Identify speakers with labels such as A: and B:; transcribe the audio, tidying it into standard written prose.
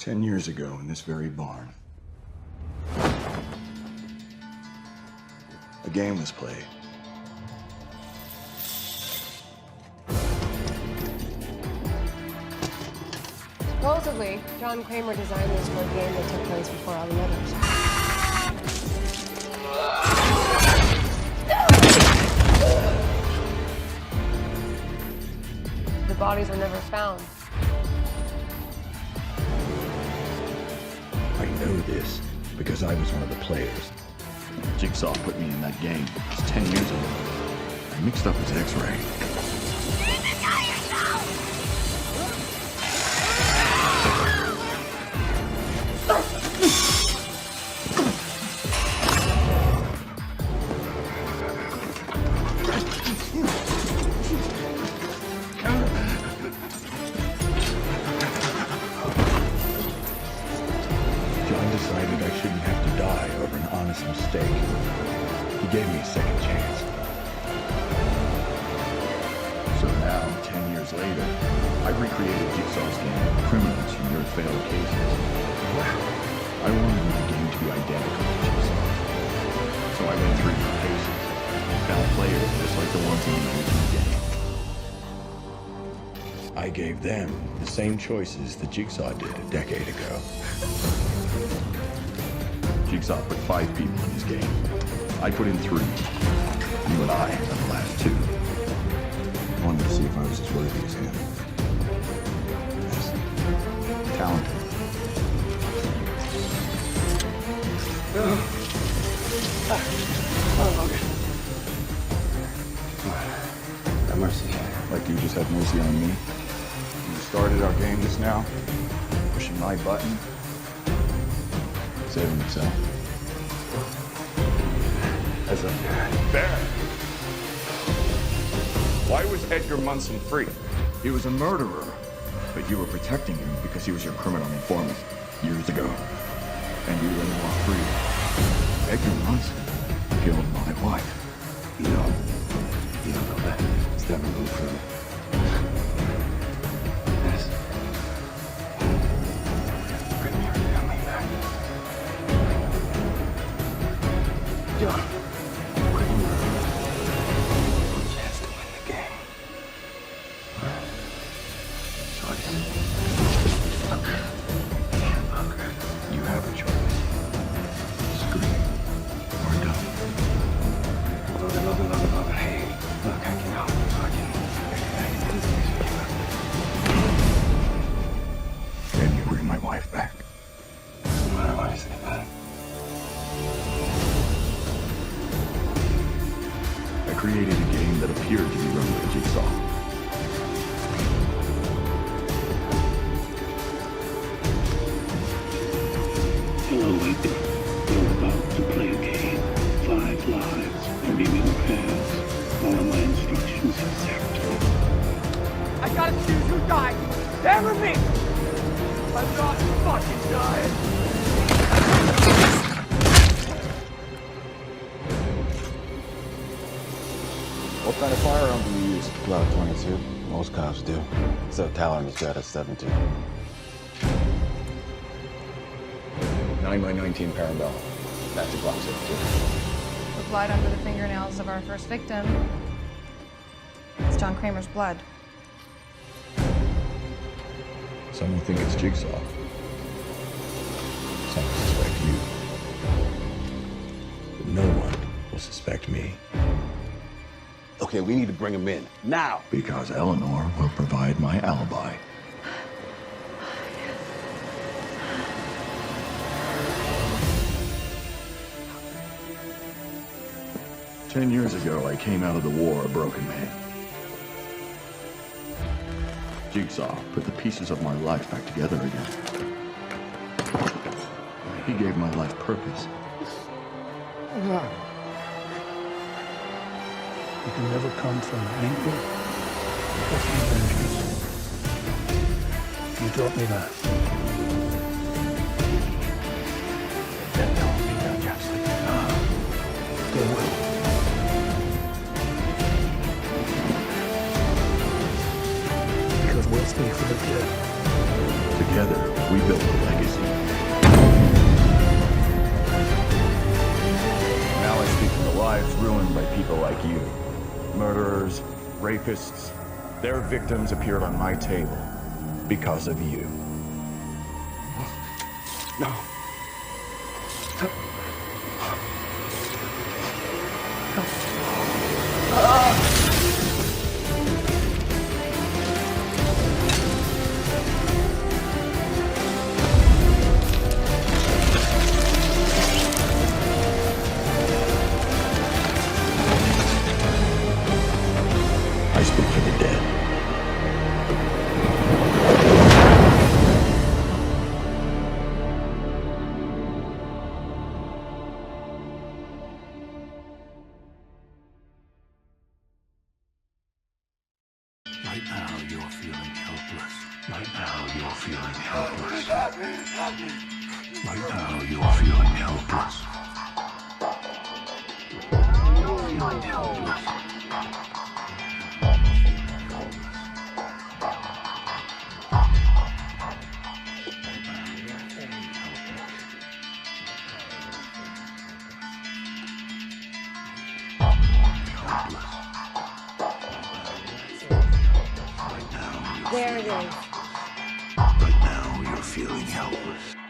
A: 10 years ago in this very barn, a game was played.
B: Supposedly, John Kramer designed this for a game that took place before all the others. The bodies were never found.
A: I know this because I was one of the players. Jigsaw put me in that game. It was 10 years ago. I mixed up his x-ray. Decided I shouldn't have to die over an honest mistake. He gave me a second chance. So now, 10 years later, I've recreated Jigsaw's game of criminals from your failed cases. I wanted the game to be identical to Jigsaw. So I went through your cases, found players just like the ones in the original game. I gave them the same choices that Jigsaw did a decade ago. Jigsaw put 5 people in his game. I put in 3. You and I are the last 2. I wanted to see if I was as worthy as him. As talented.
C: Have mercy.
A: Like you just had mercy on me. You started our game just now, pushing my button, saving himself.
C: As a
D: Baron, why was Edgar Munson free?
A: He was a murderer, but you were protecting him because he was your criminal informant years ago. And you were now free. Edgar Munson killed my wife.
C: You don't know that. It's never moved from it. Yes. Bring me your family back. John. Kramer. No chance to win the game. Choice. Look.
A: You have a choice. Scream or die.
C: Look. Hey, look, I can help you. I can do things for you.
A: Can you bring my wife back?
C: My wife's in bed.
A: I created a game that appeared to be run by Jigsaw.
E: Hello, Edgar. You're about to play a game. 5 lives. Every minute pass. Follow my instructions exactly.
F: I gotta choose who died. Them or me. I'm not fucking dying.
C: What kind of firearm do you use? Glock 22. Most cops do. So Talon's got a 17. 9x19 Parabellum. That's a Glock 17.
G: The blood under the fingernails of our first victim. It's John Kramer's blood.
A: Some will think it's Jigsaw. Some will suspect you. But no one will suspect me.
E: Okay, we need to bring him in. Now!
A: Because Eleanor will provide my alibi. Ten years ago, I came out of the war a broken man. Jigsaw put the pieces of my life back together again. He gave my life purpose.
H: You can never come from anger or from vengeance. You taught me that. That taught me that just go well. Because we'll stay for the dead.
A: Together, we built a legacy. lives ruined by people like you. Murderers, rapists, their victims appeared on my table because of you.
F: No.
A: I speak for the dead.
E: Right now, you're feeling helpless. Right now, you're feeling helpless. Right now, you're feeling helpless. Feeling helpless.
B: There it is.
E: Right now, you're feeling helpless.